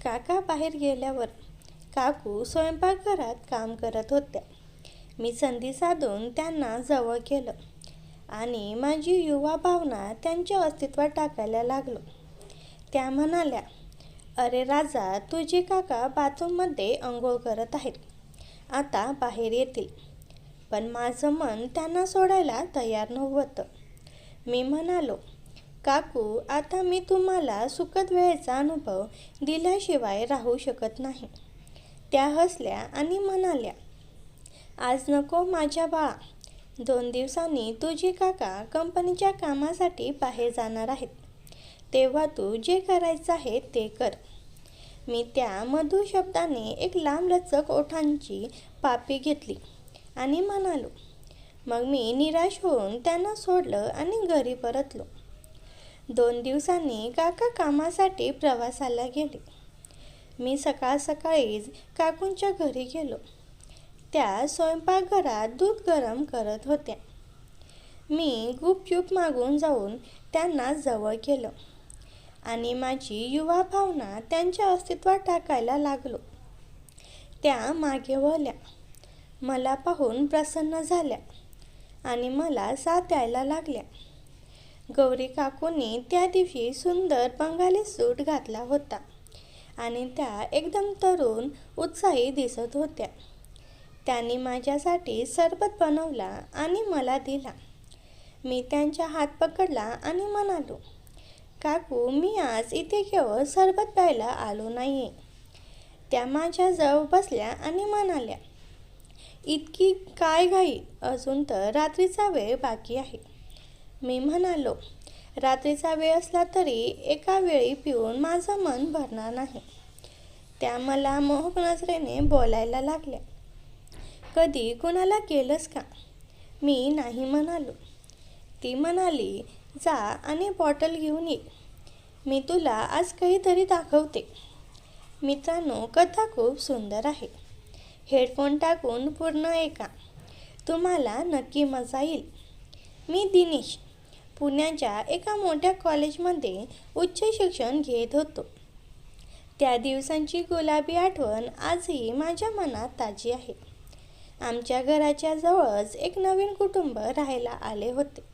काका बाहेर गेल्यावर काकू स्वयंपाकघरात काम करत होत्या. मी संधी साधून त्यांना जवळ केलं आणि माझी युवा भावना त्यांच्या अस्तित्वात टाकायला लागलो. त्या म्हणाल्या, "अरे राजा, तुझे काका बाथरूममध्ये अंघोळ करत आहेत. आता बाहेर येतील." पण माझं मन त्यांना सोडायला तयार नव्हतं. मी म्हणालो, "काकू, आता मी तुम्हाला सुखद वेळेचा अनुभव दिल्याशिवाय राहू शकत नाही." त्या हसल्या आणि म्हणाल्या, "आज नको माझ्या बाळा. 2 दिवसांनी तुझे काका कंपनीच्या कामासाठी बाहेर जाणार आहेत. तेव्हा तू जे करायचं आहे ते कर." मी त्या मधुर शब्दाने एक लांबलचक ओठांची पापी घेतली आणि म्हणालो. मग मी निराश होऊन त्यांना सोडलं आणि घरी परतलो. 2 दिवसांनी काका कामासाठी प्रवासाला गेले. मी सकाळीच काकूंच्या घरी गेलो. त्या स्वयंपाकघरात दूध गरम करत होत्या. मी गुपचूप मागून जाऊन त्यांना जवळ केलं आणि माझी युवा भावना त्यांच्या अस्तित्वात टाकायला लागलो. त्या मागे वळल्या, मला पाहून प्रसन्न झाल्या आणि मला साथ द्यायला लागल्या. गौरी काकूंनी त्या दिवशी सुंदर बंगाली सूट घातला होता आणि त्या एकदम तरुण, उत्साही दिसत होत्या. त्यांनी माझ्यासाठी सरबत बनवला आणि मला दिला. मी त्यांचा हात पकडला आणि म्हणालो, "काकू, मी आज इथे केवळ सरबत प्यायला आलो नाहीये." त्या माझ्याजवळ बसल्या आणि म्हणाल्या, "इतकी काय घाई? अजून तर रात्रीचा वेळ बाकी आहे." मी म्हणालो, "रात्रीचा वेळ असला तरी एका वेळी पिऊन माझं मन भरणार नाही." त्या मला मोहक नजरेने बोलायला लागल्या, "कधी कुणाला केलंस का?" मी नाही म्हणालो. ती म्हणाली, "जा आणि बॉटल घेऊन ये. मी तुला आज काहीतरी दाखवते." मित्रांनो, कथा खूप सुंदर आहे. हेडफोन टाकून पूर्ण ऐका. तुम्हाला नक्की मजा येईल. मी दिनेश, पुण्याच्या एका मोठ्या कॉलेजमध्ये उच्च शिक्षण घेत होतो. त्या दिवसांची गुलाबी आठवण आजही माझ्या मनात ताजी आहे. आमच्या घराच्या जवळच एक नवीन कुटुंब राहायला आले होते.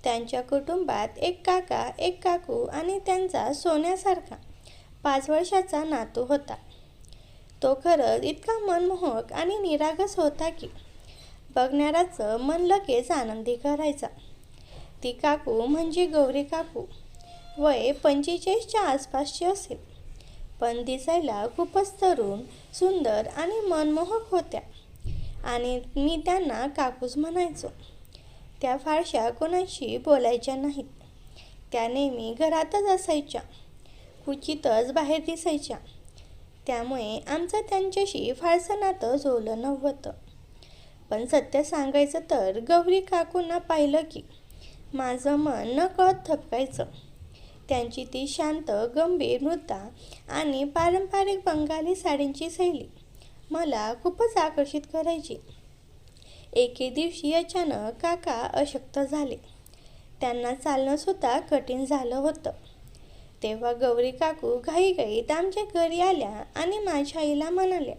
त्यांच्या कुटुंबात एक काका, एक काकू आणि त्यांचा सोन्यासारखा 5 वर्षाचा नातू होता. तो खरंच इतका मनमोहक आणि निरागस होता की बघणाऱ्याचं मन लगेच आनंदी करायचा. ती काकू म्हणजे गौरी काकू. वय 45च्या आसपासची असेल, पण दिसायला खूपच तरुण, सुंदर आणि मनमोहक होत्या आणि मी त्यांना काकूच म्हणायचो. त्या फारशा कोणाशी बोलायच्या नाहीत. त्या नेहमी घरातच असायच्या, क्वचितच बाहेर दिसायच्या. त्यामुळे आमचं त्यांच्याशी फारसं नातं जुळलं नव्हतं. पण सत्य सांगायचं तर गौरी काकूंना पाहिलं की माझं मन नकळत थपकायचं. त्यांची ती शांत, गंभीर वृत्ता आणि पारंपरिक बंगाली साडींची शैली मला खूपच आकर्षित करायची. एके दिवशी अचानक काका अशक्त झाले. त्यांना चालणंसुद्धा कठीण झालं होतं. तेव्हा गौरी काकू घाईघाईत आमच्या घरी आल्या आणि माझ्या आईला म्हणाल्या,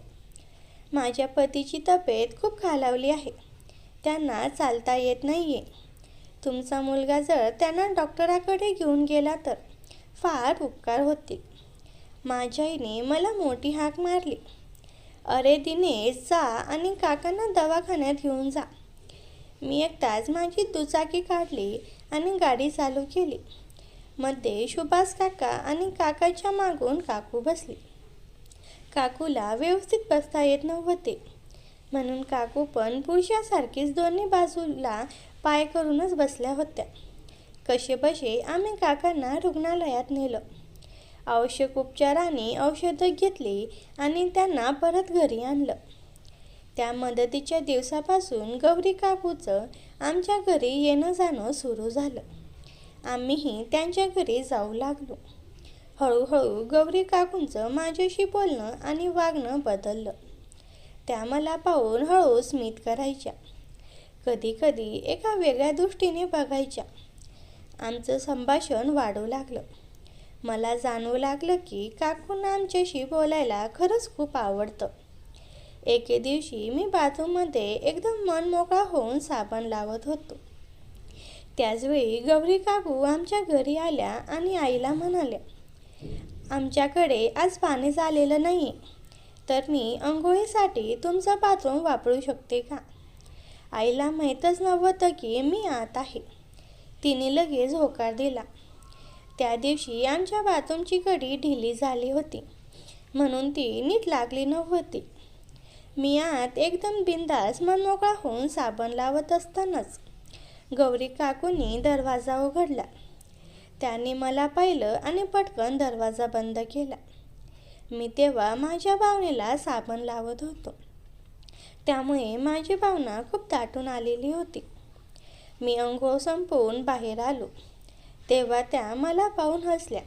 "माझ्या पतीची तब्येत खूप खालावली आहे. त्यांना चालता येत नाहीये. तुमचा मुलगा जर त्यांना डॉक्टराकडे घेऊन गेला तर फार उपकार होतील." माझ्या आईने मला मोठी हाक मारली, "अरे दिनेश, जा आणि काकांना दवाखान्यात घेऊन जा." मी एकटाच माझी दुचाकी काढली आणि गाडी चालू केली. मध्ये सुभाष काका आणि काकाच्या मागून काकू बसली. काकूला व्यवस्थित बसता येत नव्हते, म्हणून काकू पण पुरुषासारखीच दोन्ही बाजूला पाय करूनच बसल्या होत्या. कसेबसे आम्ही काकांना रुग्णालयात नेलं. आवश्यक उपचारांनी औषधं घेतली आणि त्यांना परत घरी आणलं. त्या मदतीच्या दिवसापासून गौरी काकूचं आमच्या घरी येणं जाणं सुरू झालं. आम्हीही त्यांच्या घरी जाऊ लागलो. हळूहळू गौरी काकूंचं माझ्याशी बोलणं आणि वागणं बदललं. त्या मला पाहून हळू स्मित करायच्या. कधीकधी एका वेगळ्या दृष्टीने बघायच्या. आमचं संभाषण वाढू लागलं. मला जाणवू लागलं की काकूंना आमच्याशी बोलायला खरंच खूप आवडतं. एके दिवशी मी बाथरूममध्ये एकदम मनमोकळा होऊन साबण लावत होतो. त्याचवेळी गौरी काकू आमच्या घरी आल्या आणि आईला म्हणाल्या, आमच्याकडे आज पाणीच आलेलं नाही, तर मी अंघोळीसाठी तुमचं बाथरूम वापरू शकते का? आईला माहीतच नव्हतं की मी आत आहे. तिने लगेच होकार दिला. त्या दिवशी आमच्या बाथरूमची कडी ढिली झाली होती, म्हणून ती नीट लागली नव्हती. मी आत एकदम बिनधास्त मनमोकळा होऊन साबण लावत असतानाच गौरी काकूंनी दरवाजा उघडला. त्यांनी मला पाहिलं आणि पटकन दरवाजा बंद केला. मी तेव्हा माझ्या भावनेला साबण लावत होतो, त्यामुळे माझी भावना खूप दाटून आलेली होती. मी अंघोळ संपवून बाहेर आलो तेव्हा त्या मला पाहून हसल्या.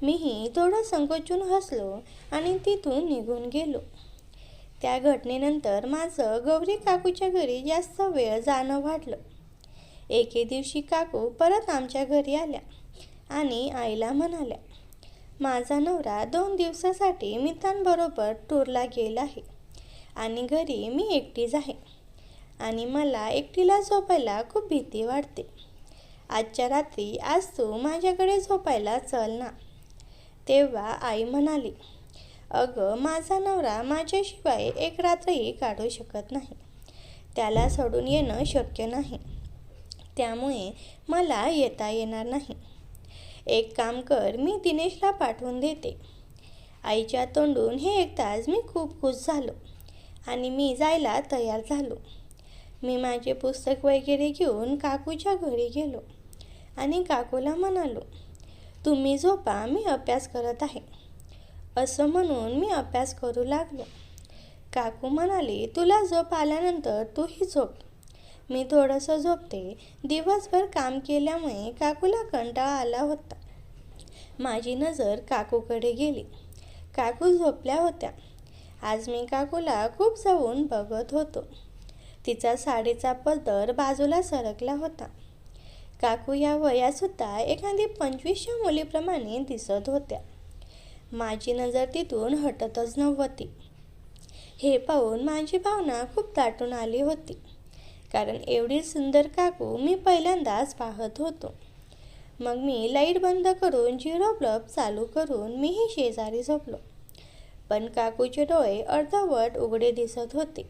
मीही थोडं संकोचून हसलो आणि तिथून निघून गेलो. त्या घटनेनंतर माझं गौरी काकूच्या घरी जास्त वेळ जाणं वाढलं. एके दिवशी काकू परत आमच्या घरी आल्या आणि आईला म्हणाल्या, माझा नवरा 2 दिवसासाठी मित्रांबरोबर टूरला गेला आहे आणि घरी मी एकटीच आहे आणि मला एकटीला झोपायला खूप भीती वाटते. आजच्या रात्री आज तू माझ्याकडे झोपायला चल ना. तेव्हा आई म्हणाली, अगं माझा नवरा माझ्याशिवाय एक रात्रही काढू शकत नाही. त्याला सोडून येणं शक्य नाही, त्यामुळे मला येता येणार नाही. एक काम कर, मी दिनेशला पाठवून देते. आईच्या तोंडून हे ऐकताच मी खूप खुश झालो आणि मी जायला तयार झालो. मी माझे पुस्तक वगैरे घेऊन काकूच्या घरी गेलो आणि काकूला म्हणालो, तुम्ही झोपा, मी अभ्यास करत आहे. असं म्हणून मी अभ्यास करू लागलो. काकू म्हणाली, तुला झोप आल्यानंतर तूही झोप. मी थोडंसं झोपते. दिवसभर काम केल्यामुळे काकूला कंटाळा आला होता. माझी नजर काकूकडे गेली. काकू झोपल्या होत्या. आज मी काकूला खूप जवळून बघत होतो. तिचा साडीचा पदर बाजूला सरकला होता. काकू या वयातसुद्धा एखादी 25च्या मुलीप्रमाणे दिसत होत्या. माझी नजर तिथून हटतच नव्हती. हे पाहून माझी भावना खूप दाटून आली होती, कारण एवढी सुंदर काकू मी पहिल्यांदाच पाहत होतो. मग मी लाईट बंद करून 0 बल्ब चालू करून मीही शेजारी झोपलो. पण काकूचे डोळे अर्धवट उघडे दिसत होते.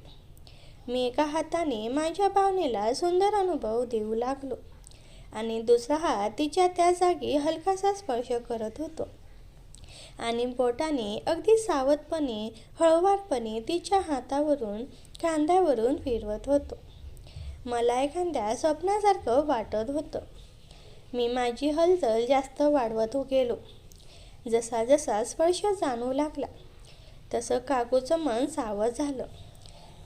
मी एका हाताने माझ्या भावनेला सुंदर अनुभव देऊ लागलो आणि दुसरा हात तिच्या त्या जागी हलकासा स्पर्श करत होतो आणि बोटाने अगदी सावधपणे हळूवारपणे तिच्या हातावरून खांद्यावरून फिरवत होतो. मला एखाद्या स्वप्नासारखं वाटत होतं. मी माझी हालचाल जास्त वाढवत गेलो. जसा जसा स्पर्श जाणवू लागला तसं काकूचं मन सावध झालं.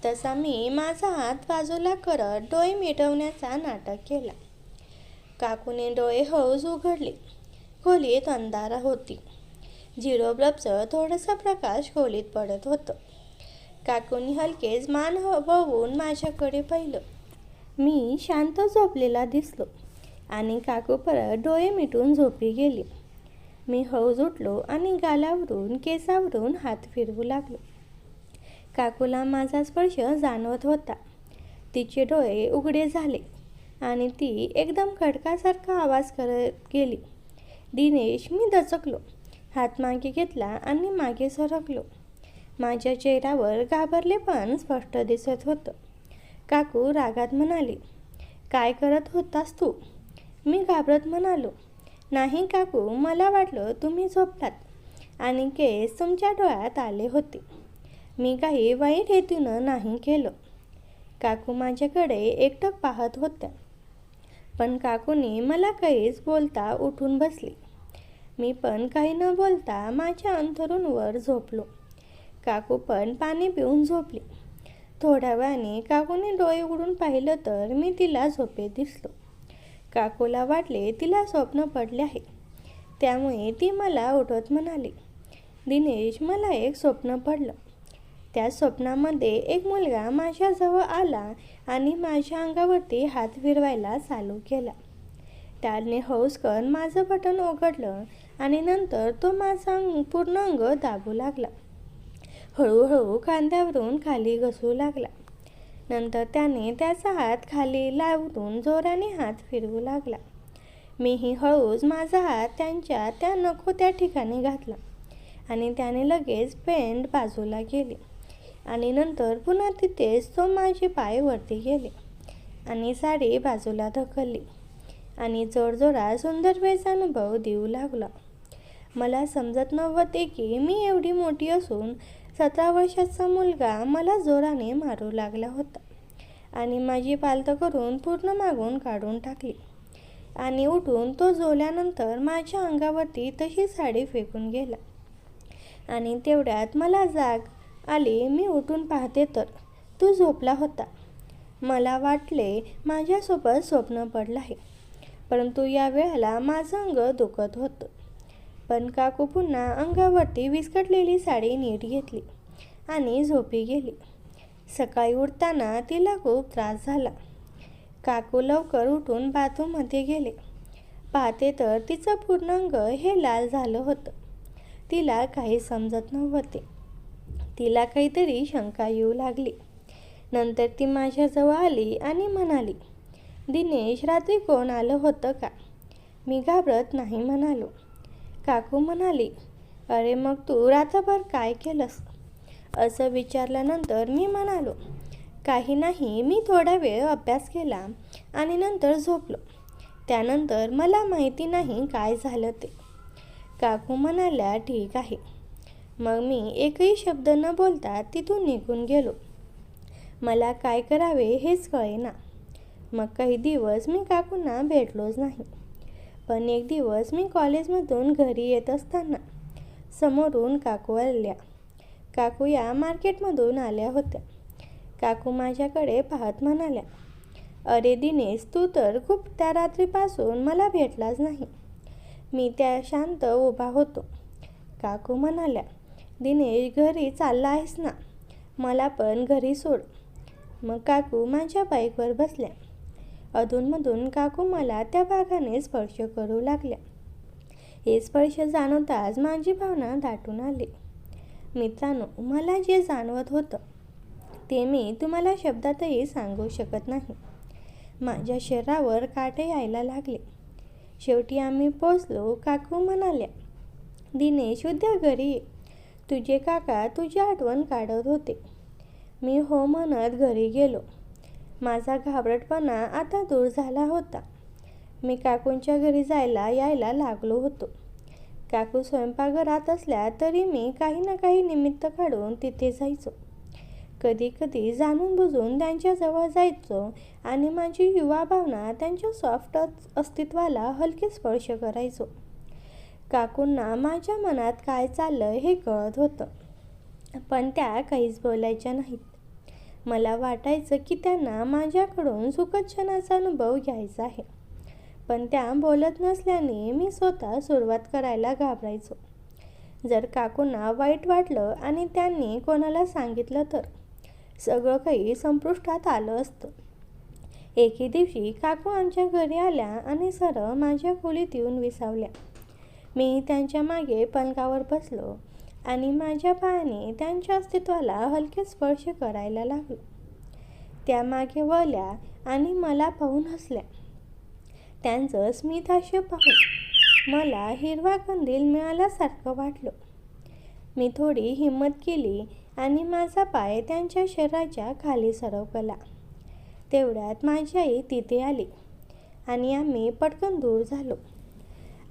तसा मी माझा हात बाजूला करत डोळे मिटवण्याचा नाटक केला. काकूने डोळे हळूच उघडले. खोलीत अंधार होती. 0 बल्बचं थोडासा प्रकाश खोलीत पडत होतं. काकूंनी हलकेच मान वळवून माझ्याकडे पाहिलं. मी शांत झोपलेला दिसलो आणि काकू परत डोळे मिटून झोपी गेली. मी हळूच उठलो आणि गालावरून केसावरून हात फिरवू लागलो. काकूला माझा स्पर्श जाणवत होता. तिचे डोळे उघडे झाले आणि ती एकदम खडकासारखा आवाज करत गेली, दिनेश. मी दचकलो. हात मागे घेतला आणि मागे सरकलो. माझ्या चेहऱ्यावर घाबरलेपण स्पष्ट दिसत होतं. काकू रागात म्हणाली, काय करत होतास तू? मी घाबरत म्हणालो, नाही काकू, मला वाटलं तुम्ही झोपलात आणि केस तुमच्या डोळ्यात आले होते. मी काही वाईट हेतूनं नाही केलं. काकू माझ्याकडे एकटक पाहत होत्या, पण काकूने मला काहीच बोलता उठून बसली. मी पण काही न बोलता माझ्या अंथरूणावर झोपलो. काकू पण पाणी पिऊन झोपली. थोड्या वेळाने काकूने डोळे उघडून पाहिलं तर मी तिला झोपेत दिसलो. काकूला वाटले तिला स्वप्न पडले आहे, त्यामुळे ती मला उठवत म्हणाली, दिनेश, मला एक स्वप्न पडलं. त्या स्वप्नामध्ये एक मुलगा माझ्याजवळ आला आणि माझ्या अंगावरती हात फिरवायला चालू केला. त्याने हौसकन माझं बटन उघडलं आणि नंतर तो माझा पूर्ण अंग दाबू लागला. हळूहळू खांद्यावरून खाली घसरू लागला. नंतर त्याने त्याचा हात खाली लावून जोराने हात फिरवू लागला. मीही हळूच माझा हात त्यांच्या त्या नको त्या ठिकाणी घातला आणि त्याने लगेच पॅन्ट बाजूला गेली आणि नंतर पुन्हा तिथेच तो माझे पाय वरती गेले आणि साडी बाजूला ढकलली आणि जोरजोरात सुंदर वेळचा अनुभव देऊ लागला. मला समजत नव्हते की मी एवढी मोठी असून 17 वर्षाचा मुलगा मला जोराने मारू लागला होता आणि माझी पालतं करून पूर्ण मागून काढून टाकली आणि उठून तो झोल्यानंतर माझ्या अंगावरती तशी साडी फेकून गेला आणि तेवढ्यात मला जाग आली. मी उठून पाहते तर तू झोपला होता. मला वाटले माझ्यासोबत स्वप्न पडलं आहे, परंतु या वेळेला माझं अंग दुखत होतं. पण काकू पुन्हा अंगावरती विस्कटलेली साडी नीट घेतली आणि झोपी गेली. सकाळी उठताना तिला खूप त्रास झाला. काकू लवकर उठून बाथरूममध्ये गेले. पाहते तर तिचं पूर्ण अंग हे लाल झालं होतं. तिला काही समजत नव्हते. तिला काहीतरी शंका येऊ लागली. नंतर ती माझ्याजवळ आली आणि म्हणाली, दिनेश, रात्री कोण आलं होतं का? मी घाबरत नाही म्हणालो. काकू म्हणाली, अरे मग तू रात्रभर काय केलंस? असं विचारल्यानंतर मी म्हणालो, काही नाही, मी थोडा वेळ अभ्यास केला आणि नंतर झोपलो. त्यानंतर मला माहिती नाही काय झालं ते. काकू म्हणाल्या, ठीक आहे. मग मी एकही शब्द न बोलता तिथून निघून गेलो. मला काय करावे हेच कळेना. मग काही दिवस मी काकूंना भेटलोच नाही. पण एक दिवस मी कॉलेजमधून घरी येत असताना समोरून काकू आल्या. काकू या मार्केटमधून आल्या होत्या. काकू माझ्याकडे पाहत म्हणाल्या, अरे दिनेश, तू तर खूप त्या रात्रीपासून मला भेटलाच नाही. मी त्या शांत उभा होतो. काकू म्हणाल्या, दिनेश, घरी चालला आहेस ना? मला पण घरी सोड. मग काकू माझ्या बाईकवर बसल्या. अधूनमधून काकू मला त्या भागाने स्पर्श करू लागल्या. हे स्पर्श जाणवताच माझी भावना दाटून आली. मित्रांनो, मला जे जाणवत होतं ते मी तुम्हाला शब्दातही सांगू शकत नाही. माझ्या शरीरावर काटे यायला लागले. शेवटी आम्ही पोचलो. काकू म्हणाल्या, दिनेश, उद्या घरी ये. तुझे काका तुझी आठवण काढत होते. मी हो म्हणत घरी गेलो. माझा घाबरटपणा आता दूर झाला होता. मी काकूंच्या घरी यायला लागलो होतो. काकू स्वयंपाकघरात असल्या तरी मी काही ना काही निमित्त काढून तिथे जायचो. कधी कधी जाणून बुजून त्यांच्याजवळ जायचो आणि माझी युवा भावना त्यांच्या सॉफ्ट अस्तित्वाला हलके स्पर्श करायचो. काकूंना माझ्या मनात काय चाललं हे कळत होतं, पण त्या काहीच बोलायच्या नाहीत. मला वाटायचं की त्यांना माझ्याकडून सुखद क्षणाचा अनुभव घ्यायचा आहे, पण त्या बोलत नसल्याने मी स्वतः सुरुवात करायला घाबरायचो. जर काकूंना वाईट वाटलं आणि त्यांनी कोणाला सांगितलं तर सगळं काही संपुष्टात आलं असतं. एके दिवशी काकू आमच्या घरी आल्या आणि सरळ माझ्या खोलीत येऊन विसावल्या. मी त्यांच्या मागे पलंगावर बसलो आणि माझ्या पायाने त्यांच्या अस्तित्वाला हलके स्पर्श करायला लागलो. त्या मागे वळल्या आणि मला पाहून हसल्या. त्यांचं स्मितहास्य पाहून मला हिरवा कंदील मिळाल्यासारखं वाटलं. मी थोडी हिंमत केली आणि माझा पाय त्यांच्या शरीराच्या खाली सरकवला. तेवढ्यात माझी आई तिथे आली आणि आम्ही पटकन दूर झालो.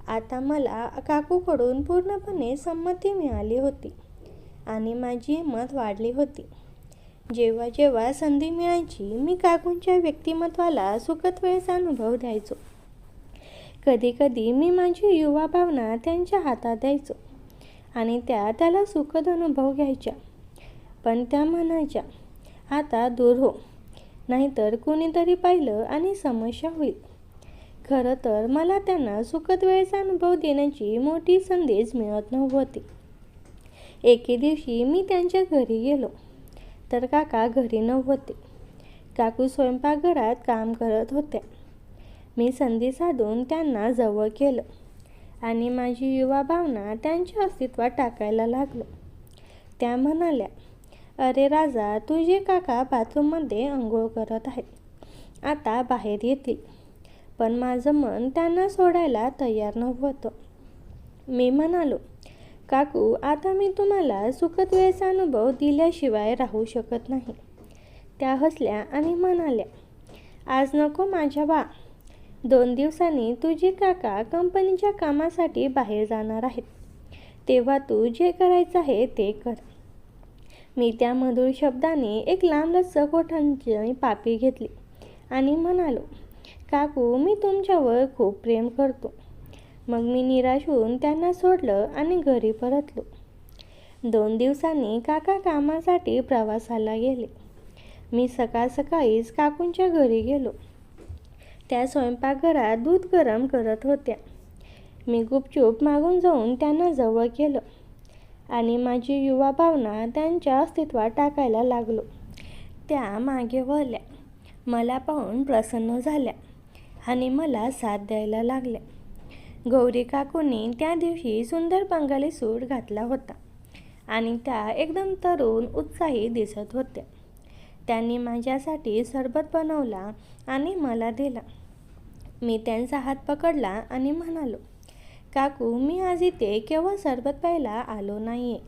आता मला काकूकडून पूर्णपणे संमती मिळाली होती आणि माझी हिंमत वाढली होती. जेव्हा जेव्हा संधी मिळायची मी काकूंच्या व्यक्तिमत्वाला सुखद वेळेचा अनुभव द्यायचो. कधी कधी मी माझी युवा भावना त्यांच्या हातात द्यायचो आणि त्याला सुखद अनुभव घ्यायच्या. पण त्या म्हणायच्या, आता दूर हो, नाहीतर कुणीतरी पाहिलं आणि समस्या होईल. खरं तर मला त्यांना सुखद वेळेचा अनुभव देण्याची मोठी संधीच मिळत नव्हती. एके दिवशी मी त्यांच्या घरी गेलो तर काका घरी नव्हते. काकू स्वयंपाकघरात काम करत होत्या. मी संधी साधून त्यांना जवळ केलं आणि माझी युवा भावना त्यांच्या अस्तित्वात टाकायला लागलो. त्या म्हणाल्या, अरे राजा, तुझे काका बाथरूममध्ये अंघोळ करत आहेत, आता बाहेर येतील. पण माझं मन त्यांना सोडायला तयार नव्हतं. मी म्हणालो, काकू, आता मी तुम्हाला सुखद वेळेचा अनुभव दिल्याशिवाय राहू शकत नाही. त्या हसल्या आणि म्हणाल्या, आज नको माझ्या बा. 2 दिवसांनी तुझे काका कंपनीच्या कामासाठी बाहेर जाणार आहेत. तेव्हा तू जे करायचं आहे ते कर. मी त्या मधुर शब्दाने एक लांबलचक ओठांची पापी घेतली आणि म्हणालो, काकू, मी तुमच्यावर खूप प्रेम करतो. मग मी निराश होऊन त्यांना सोडलं आणि घरी परतलो. 2 दिवसांनी काका कामासाठी प्रवासाला गेले. मी सकाळीच काकूंच्या घरी गेलो. त्या स्वयंपाकघरात दूध गरम करत होत्या. मी गुपचूप मागून जाऊन त्यांना जवळ केलं आणि माझी युवा भावना त्यांच्या अस्तित्वात टाकायला लागलो. त्या मागे वळल्या, मला पाहून प्रसन्न झाल्या आणि मला साथ द्यायला लागल्या. गौरी काकूंनी त्या दिवशी सुंदर बंगाली सूट घातला होता आणि त्या एकदम तरुण, उत्साही दिसत होत्या. त्यांनी माझ्यासाठी सरबत बनवला आणि मला दिला. मी त्यांचा हात पकडला आणि म्हणालो, काकू, मी आज इथे केवळ सरबत प्यायला आलो नाहीये.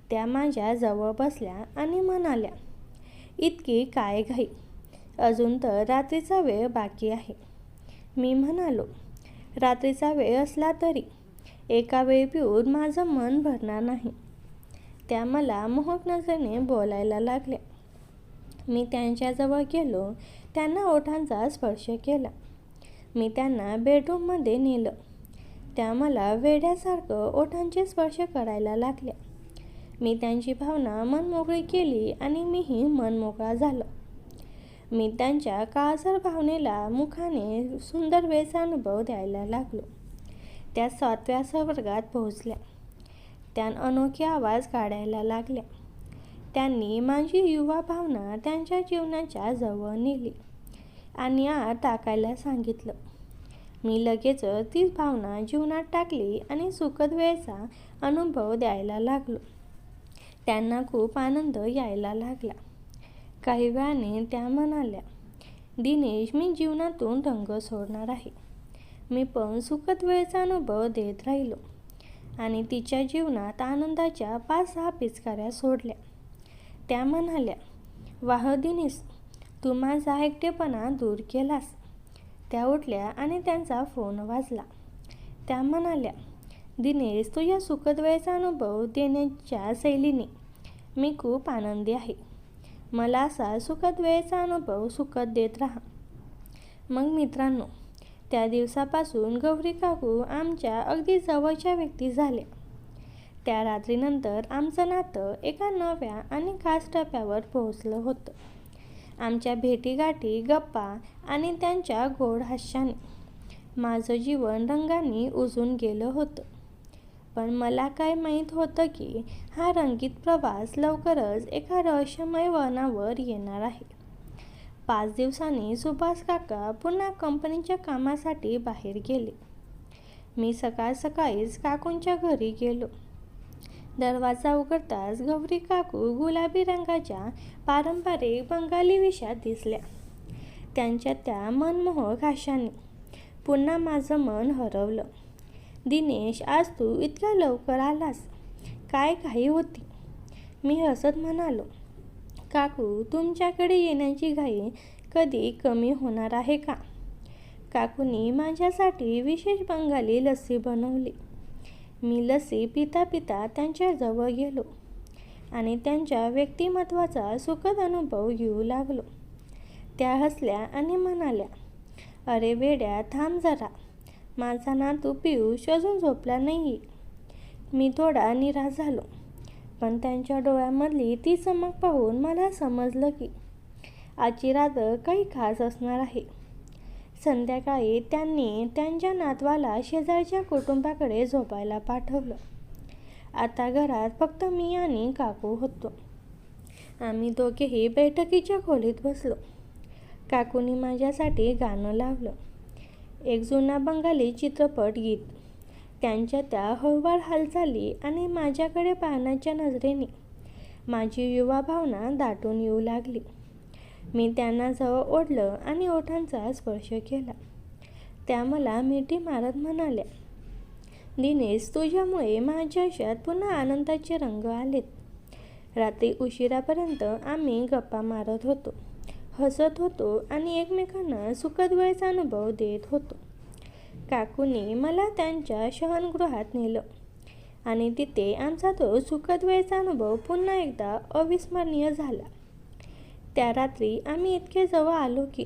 त्या माझ्या जवळ बसल्या आणि म्हणाल्या, इतकी काय घाई? अजून तर रात्रीचा वेळ बाकी आहे. मी म्हणालो, रात्रीचा वेळ असला तरी एका वेळी पिऊन माझं मन भरणार नाही. त्या मला मोहक नजरेने बोलायला लागल्या. मी त्यांच्याजवळ गेलो, त्यांना ओठांचा स्पर्श केला. मी त्यांना बेडरूममध्ये नेलं. त्या मला वेड्यासारखं ओठांचे स्पर्श करायला लागल्या. मी त्यांची भावना मनमोकळी केली आणि मीही मनमोकळा झालो. मी त्यांच्या काळसर भावनेला मुखाने सुंदर वेळेचा अनुभव द्यायला लागलो. त्या 7व्या स्वर्गात पोहोचल्या. त्या अनोखे आवाज काढायला लागल्या. त्यांनी माझी युवा भावना त्यांच्या जीवनाच्या जवळ नेली आणि आत टाकायला सांगितलं. मी लगेच तीच भावना जीवनात टाकली आणि सुखद वेळेचा अनुभव द्यायला लागलो. त्यांना खूप आनंद यायला लागला. काही वेळाने त्या म्हणाल्या, दिनेश, मी जीवनातून रंग सोडणार आहे. मी पण सुखद वेळेचा अनुभव देत राहिलो आणि तिच्या जीवनात आनंदाच्या 5-6 पिचकाऱ्या सोडल्या. त्या म्हणाल्या, वाह दिनेश, तू माझा एकटेपणा दूर केलास. त्या उठल्या आणि त्यांचा फोन वाजला. त्या म्हणाल्या, दिनेश, तुझ्या सुखद वेळेचा अनुभव देण्याच्या शैलीने मी खूप आनंदी आहे. मला असा सुखद वेळेचा अनुभव सुखद देत राहा. मग मित्रांनो, त्या दिवसापासून गौरी काकू आमच्या अगदी जवळच्या व्यक्ती झाल्या. त्या रात्रीनंतर आमचं नातं एका नव्या आणि खास टप्प्यावर पोहोचलं होतं. आमच्या भेटीगाठी, गप्पा आणि त्यांच्या गोड हास्याने माझं जीवन रंगांनी उजळून गेलं होतं. पण मला काय माहीत होतं की हा रंगीत प्रवास लवकरच एका रहस्यमय वळणावर येणार आहे. 5 दिवसांनी सुभाष काका पुन्हा कंपनीच्या कामासाठी बाहेर गेले. मी सकाळीच काकूंच्या घरी गेलो. दरवाजा उघडताच गौरी काकू गुलाबी रंगाच्या पारंपरिक बंगाली वेशात दिसल्या. त्यांच्या त्या मनमोहक हास्याने पुन्हा माझं मन हरवलं. दिनेश, आज तू इतक्या लवकर आलास? काय घाई होती? मी हसत म्हणालो, काकू, तुमच्याकडे येण्याची घाई कधी कमी होणार आहे का? काकूंनी माझ्यासाठी विशेष बंगाली लस्सी बनवली. मी लस्सी पिता पिता त्यांच्याजवळ गेलो आणि त्यांच्या व्यक्तिमत्वाचा सुखद अनुभव घेऊ लागलो. त्या हसल्या आणि म्हणाल्या, अरे वेड्या, थांब जरा. माझा नातू पियुष अजून झोपला नाही. मी थोडा निराश झालो, पण त्यांच्या डोळ्यामधली ती चमक पाहून मला समजलं की आजची रात्र काही खास असणार आहे. संध्याकाळी त्यांनी त्यांच्या नातवाला शेजारच्या कुटुंबाकडे झोपायला पाठवलं. आता घरात फक्त मी आणि काकू होतो. आम्ही दोघेही बैठकीच्या खोलीत बसलो. काकूंनी माझ्यासाठी गाणं लावलं, एक जुना बंगाली चित्रपट गीत. त्यांच्या त्या हळूवार हालचाली आणि माझ्याकडे पाहण्याच्या नजरेने माझी युवा भावना दाटून येऊ लागली. मी त्यांना जवळ ओढलं आणि ओठांचा स्पर्श केला. त्या मला मिठी मारत म्हणाल्या, दिनेश, तुझ्यामुळे माझ्या आयुष्यात पुन्हा आनंदाचे रंग आलेत. रात्री उशिरापर्यंत आम्ही गप्पा मारत होतो, हसत होतो आणि एकमेकांना सुखद वेळेचा अनुभव देत होतो. काकूंनी मला त्यांच्या शयनगृहात नेलं आणि तिथे आमचा तो सुखद वेळेचा अनुभव पुन्हा एकदा अविस्मरणीय झाला. त्या रात्री आम्ही इतके जवळ आलो की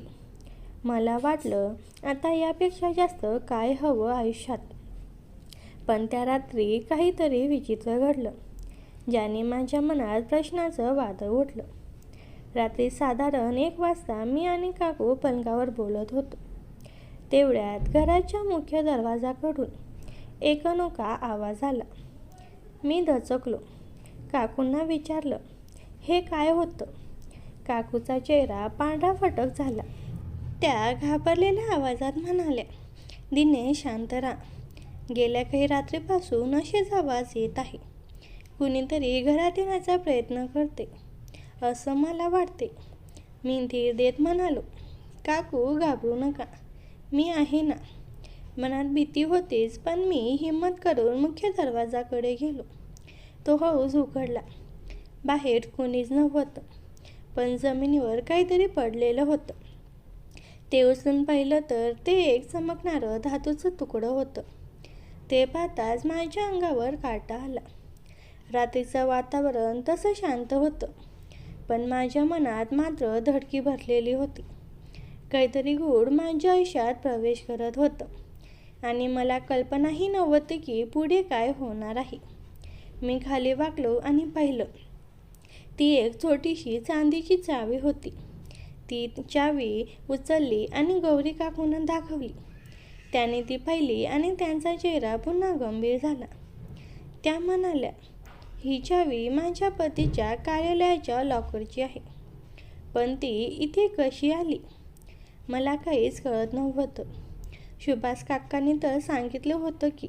मला वाटलं आता यापेक्षा जास्त काय हवं आयुष्यात. पण त्या रात्री काहीतरी विचित्र घडलं, ज्याने माझ्या मनात प्रश्नाचं वादळ उठलं. रात्री साधारण 1 वाजता मी आणि काकू पलंगावर बोलत होतो. तेवढ्यात घराच्या मुख्य दरवाजाकडून एक अनोखा आवाज आला. मी दचकलो. काकूंना विचारलं, हे काय होतं? काकूचा चेहरा पांढरा फटक झाला. त्या घाबरलेल्या आवाजात म्हणाल्या, दिनेश, शांत राहा. गेल्या काही रात्रीपासून असेच आवाज येत आहे. कुणीतरी घरात येण्याचा प्रयत्न करते असं मला वाटते. मी धीर देत म्हणालो, काकू घाबरू नका, मी आहे ना. मनात भीती होतीच, पण मी हिंमत करून मुख्य दरवाजाकडे गेलो. तो हळूच उघडला. बाहेर कोणीच नव्हतं, पण जमिनीवर काहीतरी पडलेलं होतं. ते उचलून पाहिलं तर ते एक चमकणारं धातूचं तुकडं होतं. ते पाहताच माझ्या अंगावर काटा आला. रात्रीचं वातावरण तसं शांत होतं, पण माझ्या मनात मात्र धडकी भरलेली होती. काहीतरी गूढ माझ्या आयुष्यात प्रवेश करत होतं आणि मला कल्पनाही नव्हती की पुढे काय होणार आहे. मी खाली वाकलो आणि पाहिलं. ती एक छोटीशी चांदीची चावी होती. ती चावी उचलली आणि गौरी काकूंना दाखवली. त्याने ती पाहिली आणि त्यांचा चेहरा पुन्हा गंभीर झाला. त्या म्हणाल्या, ही चावी माझ्या पतीच्या कार्यालयाच्या लॉकरची आहे, पण ती इथे कशी आली? मला काहीच कळत नव्हतं. सुभाष काकांनी तर सांगितलं होतं की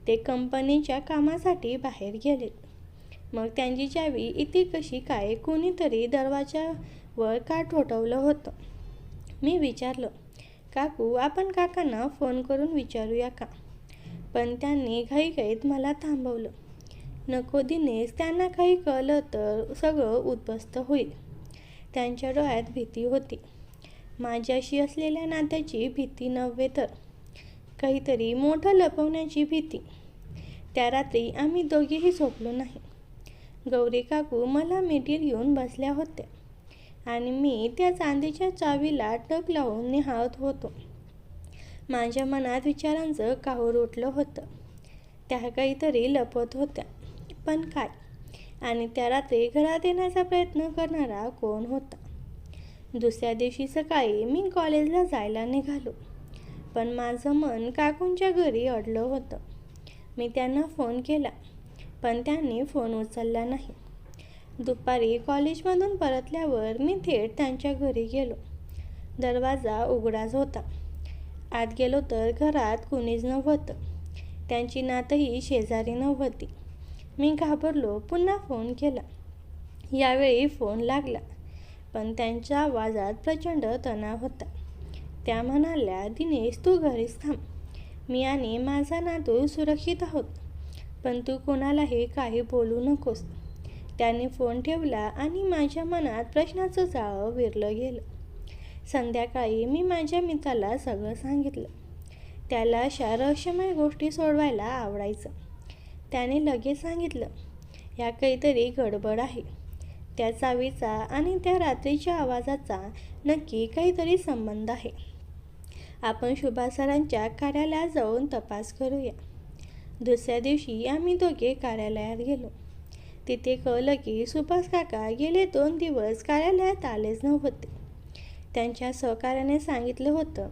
ते कंपनीच्या कामासाठी बाहेर गेलेत. मग त्यांची चावी इथे कशी काय? कुणीतरी दरवाजावर का ठोठावलं होतं? मी विचारलं, काकू, आपण काकांना फोन करून विचारूया का? पण त्यांनी घाईघाईत मला थांबवलं. नको दिनेश, त्यांना काही कळलं तर सगळं उद्ध्वस्त होईल. त्यांच्या डोळ्यात भीती होती. माझ्याशी असलेल्या नात्याची भीती नव्हे तर काहीतरी मोठं लपवण्याची भीती. त्या रात्री आम्ही दोघेही झोपलो नाही. गौरी काकू मला मिठीत घेऊन बसल्या होत्या आणि मी त्या चांदीच्या चावीला टक लावून निहाळत होतो. माझ्या मनात विचारांचं काहूर उठलं होतं. त्या काहीतरी लपवत होत्या, पण काय? आणि त्या रात्री घरात येण्याचा प्रयत्न करणारा कोण होता? दुसऱ्या दिवशी सकाळी मी कॉलेजला जायला निघालो, पण माझं मन काकूंच्या घरी अडलं होतं. मी त्यांना फोन केला, पण त्यांनी फोन उचलला नाही. दुपारी कॉलेजमधून परतल्यावर मी थेट त्यांच्या घरी गेलो. दरवाजा उघडाच होता. आत गेलो तर घरात कुणीच नव्हतं. त्यांची नातही शेजारी नव्हती. मी घाबरलो. पुन्हा फोन केला. यावेळी फोन लागला, पण त्यांच्या आवाजात प्रचंड तणाव होता. त्या म्हणाल्या, दिनेश, तू घरीच थांब. मी आणि माझा नातू सुरक्षित आहोत, पण तू कोणालाही काही बोलू नकोस. त्याने फोन ठेवला आणि माझ्या मनात प्रश्नाचं जाळं विरलं गेलं. संध्याकाळी मी माझ्या मित्राला सगळं सांगितलं. त्याला अशा रहस्यमय गोष्टी सोडवायला आवडायचं. त्याने लगेच सांगितलं, ह्या काहीतरी गडबड आहे. त्या चावीचा आणि त्या रात्रीच्या आवाजाचा नक्की काहीतरी संबंध आहे. आपण सुभाष सरांच्या कार्यालयात जाऊन तपास करूया. दुसऱ्या दिवशी आम्ही दोघे कार्यालयात गेलो. तिथे कळलं की सुभाष काका गेले 2 दिवस कार्यालयात आलेच नव्हते. त्यांच्या सहकार्याने सांगितलं होतं.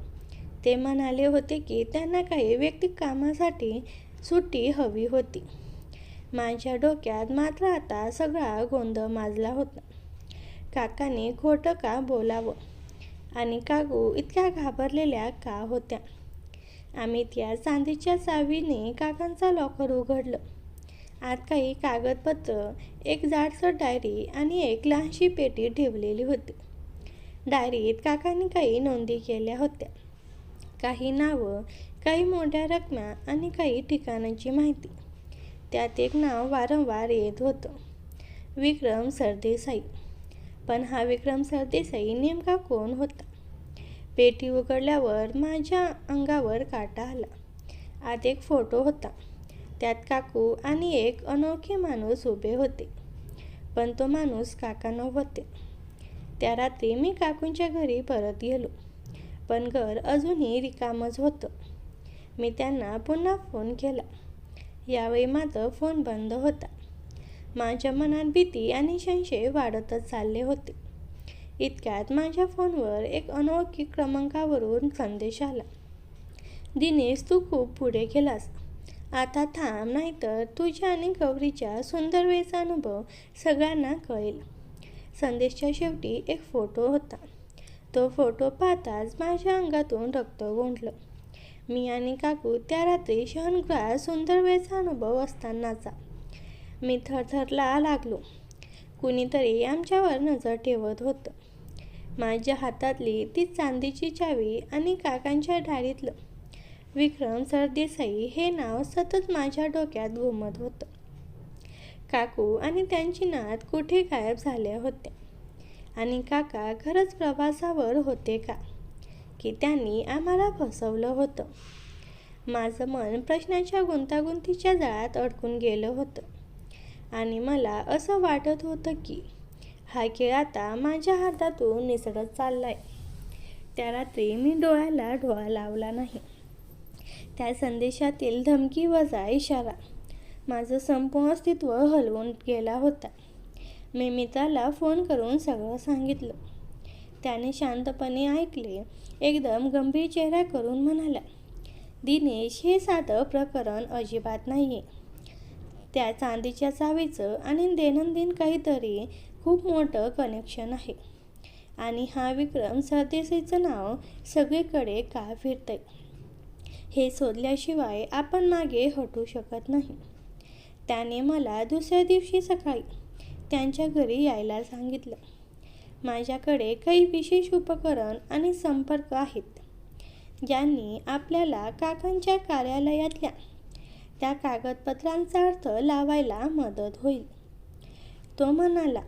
ते म्हणाले होते की त्यांना काही वैयक्तिक कामासाठी सुट्टी हवी होती. माझ्या डोक्यात मात्र आता सगळा गोंधळ माजला होता. काकाने खोटं का बोलावं आणि काकू इतक्या घाबरलेल्या का होत्या? आम्ही त्या चांदीच्या चावीने काकांचा लॉकर उघडलं. आत काही कागदपत्र, एक जाडसर डायरी आणि एक लहानशी पेटी ठेवलेली होती. डायरीत काकांनी काही नोंदी केल्या होत्या. काही नावं, काही मोठ्या रकमा आणि काही ठिकाणांची माहिती. त्यात एक नाव वारंवार येत होतं, विक्रम सरदेसाई. पण हा विक्रम सरदेसाई नेमका कोण होता? पेटी उघडल्यावर माझ्या अंगावर काटा आला. आत एक फोटो होता. त्यात काकू आणि एक अनोळखी माणूस उभे होते. पण तो माणूस काका नव्हते. त्या रात्री मी काकूंच्या घरी परत गेलो. पण घर अजूनही रिकामंच होतं. मी त्यांना पुन्हा फोन केला. यावेळी मात्र फोन बंद होता. माझ्या मनात भीती आणि संशय वाढतच चालले होते. इतक्यात माझ्या फोनवर एक अनोळखी क्रमांकावरून संदेश आला. दिनेश, तू खूप पुढे गेलास. आता थांब, नाहीतर तुझ्या आणि गौरीच्या सुंदर वेळेचा अनुभव सगळ्यांना कळेल. संदेशच्या शेवटी एक फोटो होता. तो फोटो पाहताच माझ्या अंगातून रक्त गोंधलं. मी आणि काकू त्या रात्री शयनगृहात सुंदर वेळेचा अनुभव असतानाचा. मी थरथरला लागलो. कुणीतरी आमच्यावर नजर ठेवत होतं. माझ्या हातातली ती चांदीची चावी आणि काकांच्या डायरीतलं विक्रम सरदेसाई हे नाव सतत माझ्या डोक्यात घुमत होतं. काकू आणि त्यांची नात कुठे गायब झाल्या होत्या? आणि काका खरंच प्रवासावर होते का? की त्यांनी आम्हाला फसवलं होतं? माझं मन प्रश्नाच्या गुंतागुंतीच्या जाळ्यात अडकून गेलं होतं. आणि मला असं वाटत होतं की हा खेळ आता माझ्या हातातून निसटत चाललाय. त्या रात्री मी डोळ्याला डोळा लावला नाही. त्या संदेशातील धमकी वजा इशारा माझं संपूर्ण अस्तित्व हलवून गेला होता. मी मित्राला फोन करून सगळं सांगितलं. त्याने शांतपणे ऐकले. एकदम गंभीर चेहरा करून म्हणाला, दिनेश, हे साधं प्रकरण अजिबात नाही आहे. त्या चांदीच्या चावीचं आणि दैनंदिन काहीतरी खूप मोठं कनेक्शन आहे. आणि हा विक्रम सरदेसाईचं नाव सगळीकडे का फिरतंय हे शोधल्याशिवाय आपण मागे हटू शकत नाही. त्याने मला दुसऱ्या दिवशी सकाळी त्यांच्या घरी यायला सांगितलं. माझ्याकडे काही विशेष उपकरण आणि संपर्क आहेत, ज्यांनी आपल्याला काकांच्या कार्यालयातल्या त्या कागदपत्रांचा अर्थ लावायला मदत होईल. तो म्हणाला.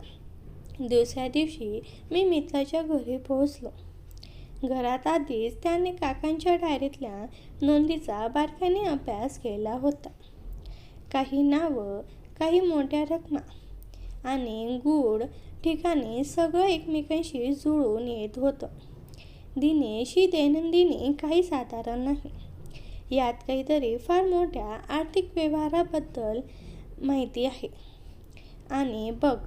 दुसऱ्या दिवशी मी मित्राच्या घरी पोहोचलो. घरात आधीच त्याने काकांच्या डायरीतल्या नोंदीचा बारकाईने अभ्यास केला होता. काही नावं, काही मोठ्या रकमा आणि गूढ ठिकाणी सगळं एकमेकांशी जुळून येत होतं. दिनेश, ही दैनंदिनी काही साधारण नाही. यात काहीतरी फार मोठ्या आर्थिक व्यवहाराबद्दल माहिती आहे. आणि बघ,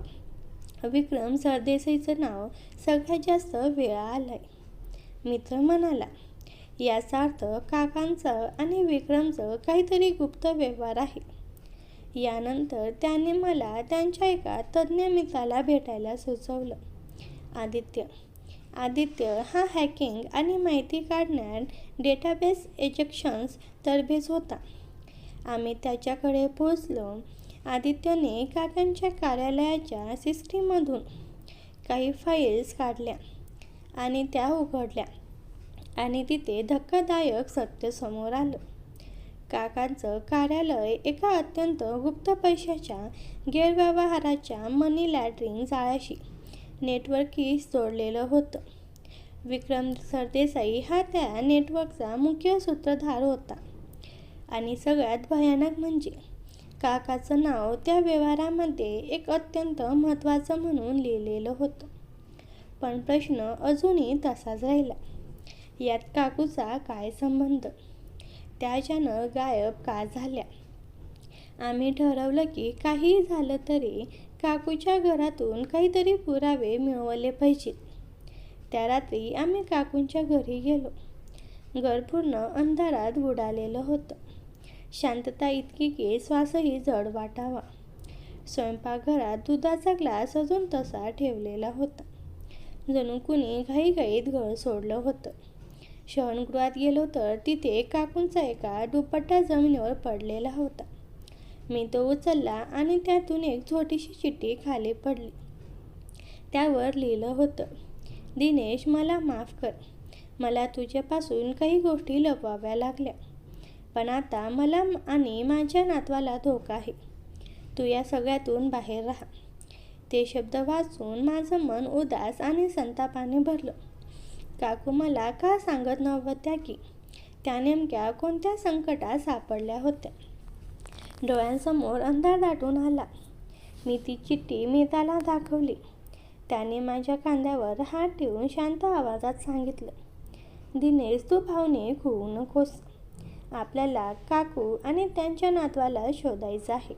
विक्रम सरदेसाईचं नाव सगळ्यात जास्त वेळा आलंय. मित्र म्हणाला. याचा अर्थ काकांचं आणि विक्रमचं काहीतरी गुप्त व्यवहार आहे. यानंतर त्याने मला त्यांच्या एका तज्ज्ञ मित्राला भेटायला सुचवलं, आदित्य हा हॅकिंग आणि माहिती काढण्यात डेटाबेस एजेक्शन्स तरबेज होता. आम्ही त्याच्याकडे पोहोचलो. आदित्यने काकांच्या कार्यालयाच्या सिस्टीममधून काही फाईल्स काढल्या आणि त्या उघडल्या. आणि तिथे धक्कादायक सत्य समोर आलं. काकांचं कार्यालय एका अत्यंत गुप्त पैशाच्या गैरव्यवहाराच्या मनी लॉन्ड्रिंग जाळ्याशी नेटवर्कशी जोडलेलं होतं. विक्रम सरदेसाई हा त्या नेटवर्कचा मुख्य सूत्रधार होता. आणि सगळ्यात भयानक म्हणजे काकाचं नाव त्या व्यवहारामध्ये एक अत्यंत महत्त्वाचं म्हणून लिहिलेलं होतं. पण प्रश्न अजूनही तसाच राहिला. यात काकूचा काय संबंध? त्या अचानक गायब का झाल्या? आम्ही ठरवलं की काहीही झालं तरी काकूच्या घरातून काहीतरी पुरावे मिळवले पाहिजेत. त्या रात्री आम्ही काकूंच्या घरी गेलो. घर पूर्ण अंधारात बुडालेलं होतं. शांतता इतकी की श्वासही जड वाटावा. स्वयंपाकघरात दुधाचा ग्लास अजून तसा ठेवलेला होता. जणू कुणी घाईघाईत घर सोडलं होतं. शयनगृहात गेलो तर तिथे काकूंचा एका दुपट्टा जमिनीवर पडलेला होता. मी तो उचलला आणि त्यातून एक छोटीशी चिठ्ठी खाली पडली. त्यावर लिहिलं होतं, दिनेश, मला माफ कर. मला तुझ्यापासून काही गोष्टी लपवाव्या लागल्या. पण आता मला आणि माझ्या नातवाला धोका आहे. तू या सगळ्यातून बाहेर राहा. ते शब्द वाचून माझं मन उदास आणि संतापाने भरलं. काकू मला का सांगत नव्हत्या की त्या नेमक्या कोणत्या संकटात सापडल्या होत्या. डोळ्यांसमोर अंधार दाटून आला. मी ती चिठ्ठी मीताला दाखवली. त्याने माझ्या खांद्यावर हात ठेवून शांत आवाजात सांगितलं, दिनेश, तू भावनिक होऊ नकोस. आपल्याला काकू आणि त्यांच्या नातवाला शोधायचं आहे.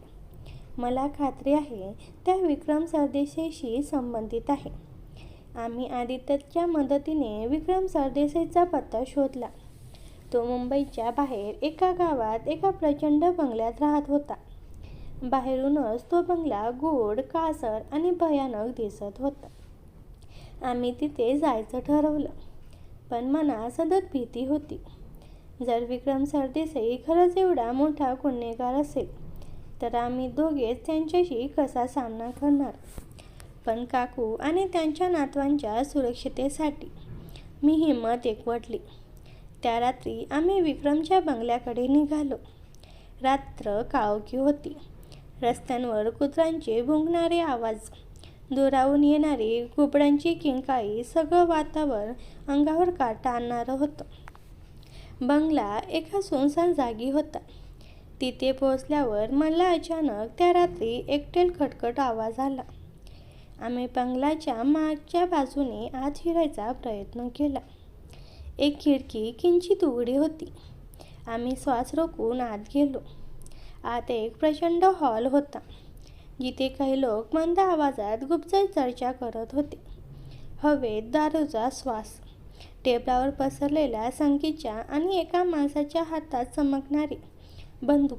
मला खात्री आहे त्या विक्रम सरदेसाईशी संबंधित आहे. आम्ही आदित्यच्या मदतीने विक्रम सरदेसाईचा पत्ता शोधला. तो मुंबईच्या बाहेर एका गावात एका प्रचंड बंगल्यात राहत होता. बाहेरूनच तो बंगला गूढ, काळसर आणि भयानक दिसत होता. आम्ही तिथे जायचं ठरवलं, पण मनात सतत भीती होती. जर विक्रम सरदेसाई खरंच एवढा मोठा गुन्हेगार असेल तर आम्ही दोघेच त्यांच्याशी कसा सामना करणार. पण काकू आणि त्यांच्या नातवांच्या सुरक्षितेसाठी मी हिंमत एकवटली. त्या रात्री आम्ही विक्रमच्या बंगल्याकडे निघालो. रात्र काळोखी होती. रस्त्यांवर कुत्र्यांचे भुंकणारे आवाज, दुरावून येणारी घुबडांची किंकाळी, सगळं वातावरण अंगावर काटा आणणारं होतं. बंगला एका सुनसान जागी होता. तिथे पोहोचल्यावर मला अचानक त्या रात्री एकटेल खटखट आवाज आला. आम्ही बंगल्याच्या मागच्या बाजूने आत शिरायचा प्रयत्न केला. एक खिडकी किंचित उघडी होती. आम्ही श्वास रोखून आत गेलो. आत एक प्रचंड हॉल होता, जिथे काही लोक मंद आवाजात गुपचूप चर्चा करत होते. हवेत दारूचा श्वास, टेबलावर पसरलेल्या संगीच्या आणि एका माणसाच्या हातात चमकणारी बंदूक,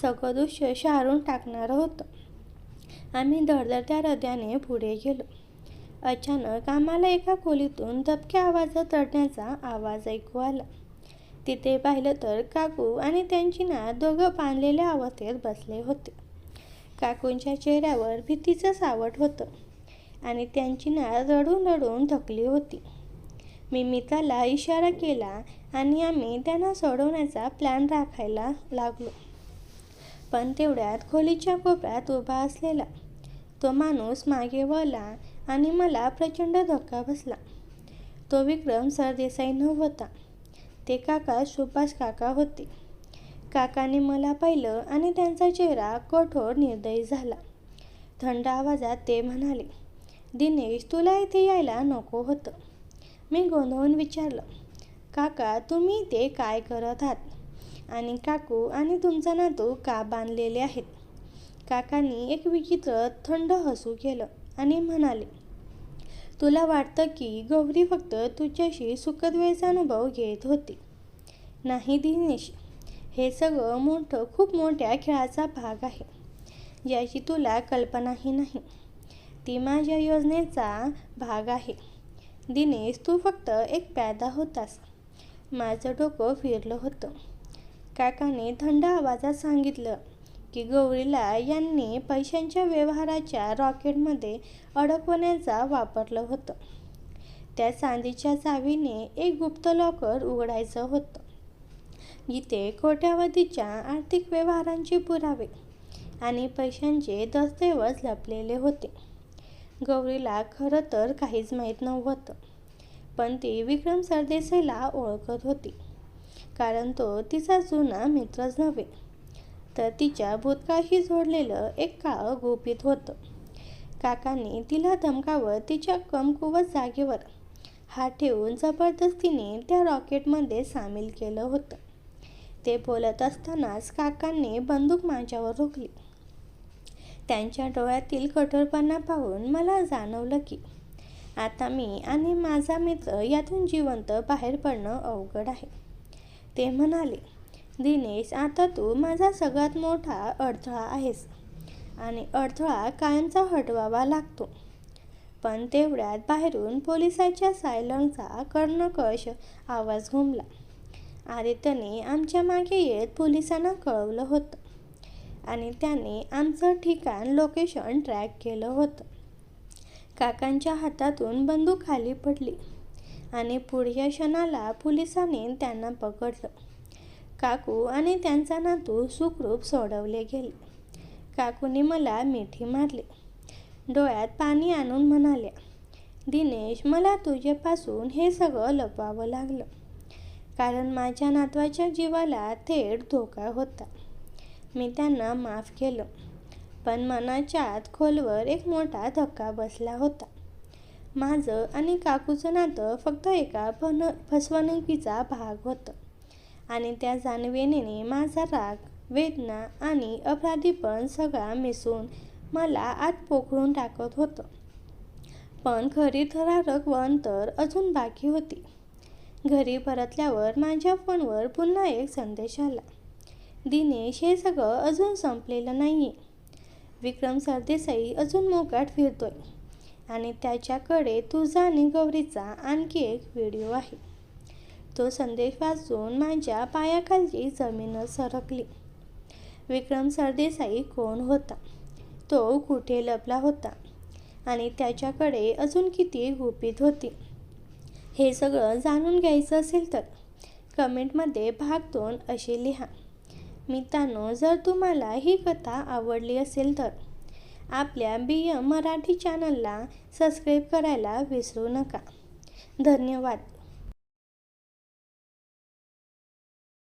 सगळं दृश्य शहारून टाकणारं होतं. आम्ही धडधडत्या हृदयाने पुढे गेलो. अचानक आम्हाला एका खोलीतून दबक्या आवाजात रडण्याचा आवाज ऐकू आला. तिथे पाहिलं तर काकू आणि त्यांची नात दोघं बांधलेल्या अवस्थेत बसले होते. काकूंच्या चेहऱ्यावर भीतीचं सावट होतं आणि त्यांची नात रडून रडून थकली होती. मी मित्राला इशारा केला आणि आम्ही त्यांना सोडवण्याचा प्लॅन राखायला लागलो. पण तेवढ्यात खोलीच्या कोपऱ्यात उभा असलेला तो माणूस मागे वळला आणि मला प्रचंड धक्का बसला. तो विक्रम सरदेसाई नव्हता. ते काका सुभाष काका होते. काकाने मला पाहिलं आणि त्यांचा चेहरा कठोर निर्दयी झाला. थंड आवाजात ते म्हणाले, दिनेश, तुला इथे यायला नको होतं. मी गोंधळून विचारलं, काका, तुम्ही इथे काय करत आहात? आणि काकू आणि तुमचा नातू का बांधलेले आहेत? काकांनी एक विचित्र थंड हसू केलं आणि म्हणाले, तुला वाटतं की गौरी फक्त तुझ्याशी सुखद वेळचा अनुभव घेत होती. नाही दिनेश, हे सगळं मोठं, खूप मोठ्या खेळाचा भाग आहे, ज्याची तुला कल्पनाही नाही. ती माझ्या योजनेचा भाग आहे. दिनेश, तू फक्त एक प्यादा होतास. माझं डोकं फिरलं होतं. काकाने थंड आवाजात सांगितलं की गौरीला यांनी पैशांच्या व्यवहाराच्या रॉकेटमध्ये अडकवण्याचा वापरलं होतं. त्या चांदीच्या चावीने एक गुप्त लॉकर उघडायचं होतं, जिथे कोट्यावधीच्या आर्थिक व्यवहारांचे पुरावे आणि पैशांचे दस्तऐवज लपलेले होते. गौरीला खरं तर काहीच माहीत नव्हतं, पण ती विक्रम सरदेसाईला ओळखत होती, कारण तो तिचा जुना मित्रच नव्हे तर तिच्या भूतकाळशी जोडलेलं एक काळ गुपित होतं. काकांनी तिला धमकावत तिच्या कमकुवत जागेवर हात ठेवून जबरदस्तीने त्या रॉकेटमध्ये सामील केलं होतं. ते बोलत असतानाच काकांनी बंदूक माझ्यावर रोखली. त्यांच्या डोळ्यातील कठोरपणा पाहून मला जाणवलं की आता मी आणि माझा मित्र यातून जिवंत बाहेर पडणं अवघड आहे. ते म्हणाले, दिनेश, आता तू माझा सगळ्यात मोठा अडथळा आहेस आणि अडथळा कायमचा हटवावा लागतो. पण तेवढ्यात बाहेरून पोलिसाच्या सायरनचा कर्णकश आवाज घुमला. आदित्यने आमच्या मागे येत पोलिसांना कळवलं होतं आणि त्याने आमचं ठिकाण लोकेशन ट्रॅक केलं होतं. काकांच्या हातातून बंदूक खाली पडली आणि पुढच्या क्षणाला पोलिसांनी त्यांना पकडलं. काकू आणि त्यांचा नातू सुखरूप सोडवले गेले. काकूने मला मिठी मारली, डोळ्यात पाणी आणून म्हणाल्या, दिनेश, मला तुझ्यापासून हे सगळं लपवावं लागलं कारण माझ्या नातवाच्या जीवाला थेट धोका होता. मी त्यांना माफ केलं, पण मनाच्या आत खोलवर एक मोठा धक्का बसला होता. माझं आणि काकूचं नातं फक्त एका फसवणुकीचा भाग होतं आणि त्या जाणिवेने माझा राग, वेदना आणि अपराधीपण सगळा मिसळून मला आत पोखरून टाकत होतं. पण खरी थरारक अंतर अजून बाकी होती. घरी परतल्यावर माझ्या फोनवर पुन्हा एक संदेश आला, दिनेश, हे सगळं अजून संपलेलं नाहीये. विक्रम सरदेसाई अजून मोकाट फिरतोय आणि त्याच्याकडे तुझा आणि गौरीचा आणखी एक व्हिडिओ आहे. तो संदेश वाचून माझ्या पायाखालची जमीनच सरकली. विक्रम सरदेसाई कोण होता? तो कुठे लपला होता? आणि त्याच्याकडे अजून किती गुपित होती? हे सगळं जाणून घ्यायचं असेल तर कमेंटमध्ये भाग 2 अशी लिहा. मित्रांनो, जर तुम्हाला ही कथा आवडली असेल तर आपल्या BM मराठी चॅनलला सबस्क्राईब करायला विसरू नका. धन्यवाद.